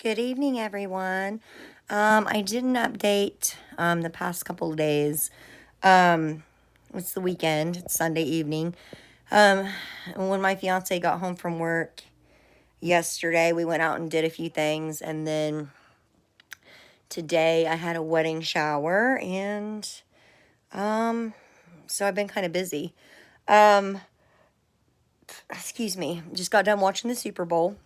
Good evening, everyone. I did an update the past couple of days. Um, it's the weekend, it's Sunday evening. Um, when my fiance got home from work yesterday, we went out and did a few things, and then today I had a wedding shower, and so I've been kind of busy. Um, excuse me, just got done watching the Super Bowl.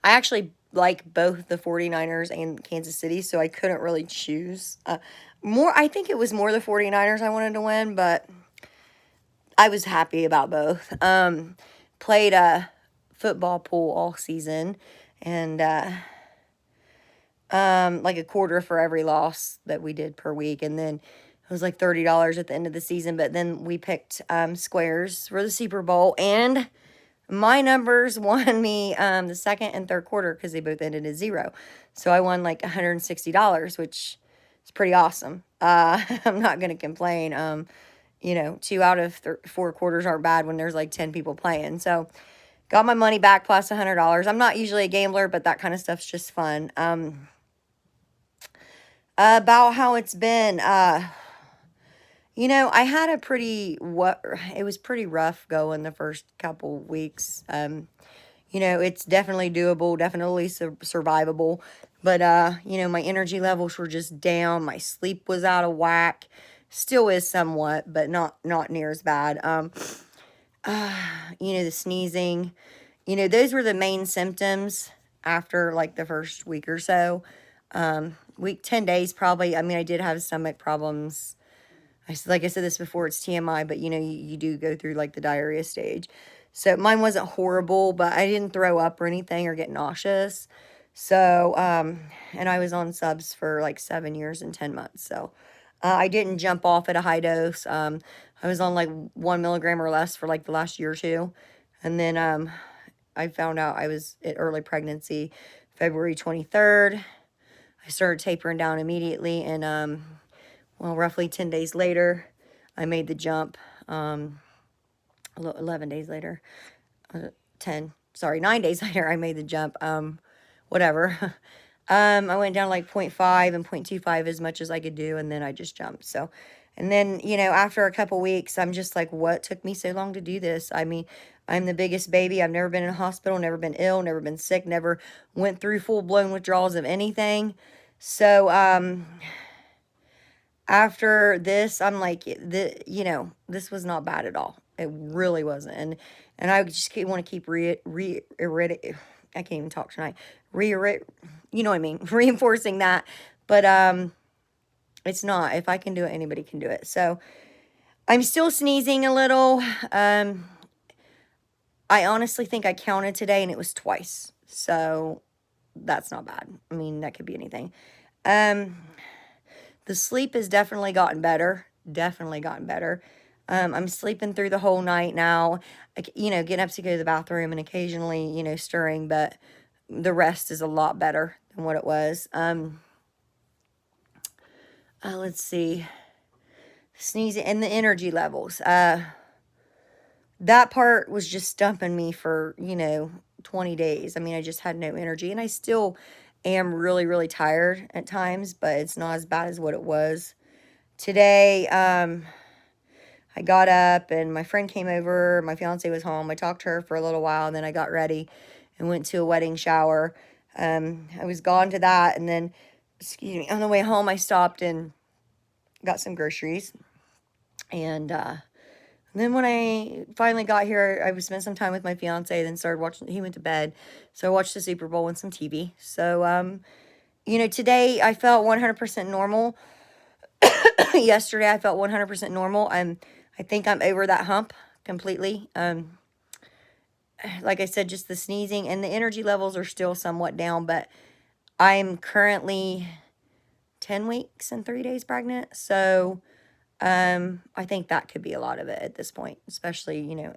I actually like both the 49ers and Kansas City, so I couldn't really choose. I think it was more the 49ers I wanted to win, but I was happy about both. Played a football pool all season, and like a quarter for every loss that we did per week, and then it was like $30 at the end of the season. But then we picked squares for the Super Bowl, and my numbers won me the second and third quarter because they both ended at zero. So I won like $160, which is pretty awesome. I'm not going to complain. Two out of four quarters aren't bad when there's like 10 people playing. So got my money back plus $100. I'm not usually a gambler, but that kind of stuff's just fun. About how it's been. I had a it was pretty rough going the first couple weeks. It's definitely doable, definitely survivable. But, my energy levels were just down. My sleep was out of whack. Still is somewhat, but not near as bad. The sneezing, those were the main symptoms after like the first week or so. Week 10 days probably. I mean, I did have stomach problems. Like I said this before, it's TMI, but you do go through like the diarrhea stage. So mine wasn't horrible, but I didn't throw up or anything or get nauseous. So, and I was on subs for like 7 years and 10 months. So, I didn't jump off at a high dose. I was on like 1 milligram or less for like the last year or two. And then, I found out I was at early pregnancy February 23rd. I started tapering down immediately, and, roughly 10 days later, I made the jump. 11 days later, 9 days later, I made the jump. Whatever. I went down like 0.5 and 0.25 as much as I could do, and then I just jumped. So, and then, after a couple weeks, I'm just like, what took me so long to do this? I mean, I'm the biggest baby. I've never been in a hospital, never been ill, never been sick, never went through full-blown withdrawals of anything. So, after this, I'm like, this was not bad at all. It really wasn't. And I just want to keep I can't even talk tonight. You know what I mean? Reinforcing that. But it's not. If I can do it, anybody can do it. So I'm still sneezing a little. I honestly think I counted today and it was twice. So that's not bad. I mean, that could be anything. The sleep has definitely gotten better. Definitely gotten better. I'm sleeping through the whole night now. Getting up to go to the bathroom and occasionally, stirring, but the rest is a lot better than what it was. Let's see. Sneezing and the energy levels. That part was just stumping me for, 20 days. I mean, I just had no energy, and I still am really, really tired at times, but it's not as bad as what it was. Today, I got up and my friend came over. My fiance was home. I talked to her for a little while, and then I got ready and went to a wedding shower. I was gone to that, and then, on the way home, I stopped and got some groceries. And then when I finally got here, I spent some time with my fiance, then started watching. He went to bed, so I watched the Super Bowl and some TV. So, today I felt 100% normal. Yesterday I felt 100% normal. I think I'm over that hump completely. Like I said, just the sneezing and the energy levels are still somewhat down, but I'm currently 10 weeks and 3 days pregnant. So, I think that could be a lot of it at this point, especially, 12.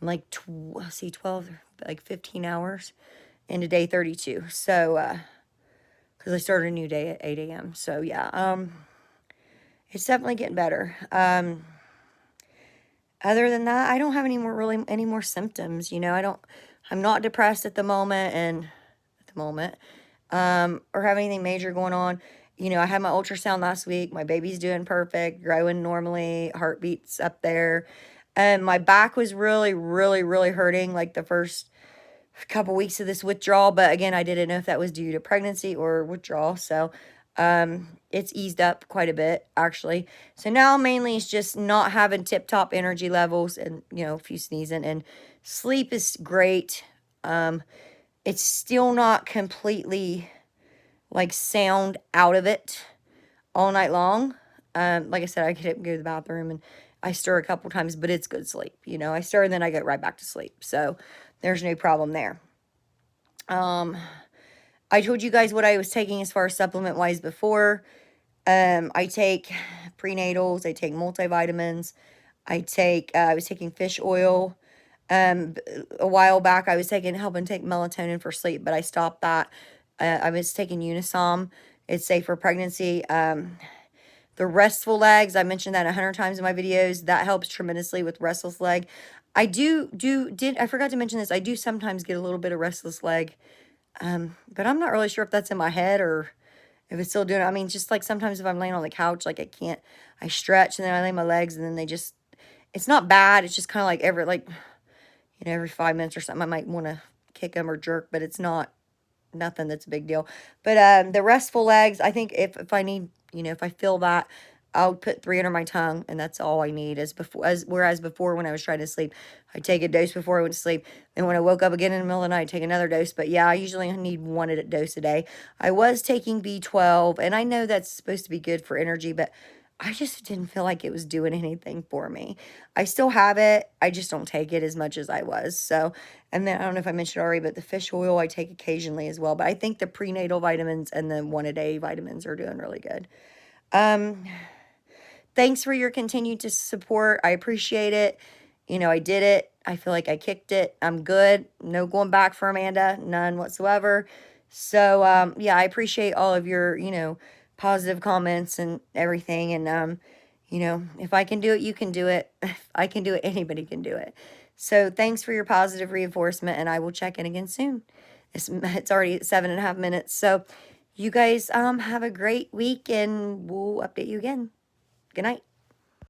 I'm like, 12, like 15 hours into day 32. So, because I started a new day at 8 a.m. So, yeah, it's definitely getting better. Other than that, I don't have any more symptoms. I'm not depressed at the moment, or have anything major going on. You know, I had my ultrasound last week. My baby's doing perfect, growing normally, heartbeats up there. And my back was really, really, really hurting like the first couple weeks of this withdrawal. But again, I didn't know if that was due to pregnancy or withdrawal. So it's eased up quite a bit, actually. So now mainly it's just not having tip-top energy levels and, you know, a few sneezing. And sleep is great. It's still not completely like sound out of it all night long. Like I said, I get up and go to the bathroom and I stir a couple times, but it's good sleep. You know, I stir and then I go right back to sleep. So there's no problem there. I told you guys what I was taking as far as supplement wise before. I take prenatals, I take multivitamins, I was taking fish oil. A while back I was helping take melatonin for sleep, but I stopped that. I was taking Unisom. It's safe for pregnancy. The restful legs, I mentioned that 100 times in my videos. That helps tremendously with restless leg. I forgot to mention this. I do sometimes get a little bit of restless leg. But I'm not really sure if that's in my head or if it's still doing it. I mean, just like sometimes if I'm laying on the couch, like I stretch and then I lay my legs and then it's not bad. It's just kind of like every 5 minutes or something, I might want to kick them or jerk, but it's nothing that's a big deal. But the restful legs, I think if I need, if I feel that, I'll put 3 under my tongue, and that's all I need. Whereas before, when I was trying to sleep, I'd take a dose before I went to sleep. And when I woke up again in the middle of the night, I'd take another dose. But yeah, I usually need one dose a day. I was taking B12, and I know that's supposed to be good for energy, but I just didn't feel like it was doing anything for me. I still have it. I just don't take it as much as I was. So, and then I don't know if I mentioned already, but the fish oil I take occasionally as well. But I think the prenatal vitamins and the 1-a-day vitamins are doing really good. Thanks for your continued support. I appreciate it. I did it. I feel like I kicked it. I'm good. No going back for Amanda. None whatsoever. So, yeah, I appreciate all of your, positive comments and everything. And, if I can do it, you can do it. If I can do it, anybody can do it. So thanks for your positive reinforcement, and I will check in again soon. It's already 7.5 minutes. So you guys have a great week, and we'll update you again. Good night.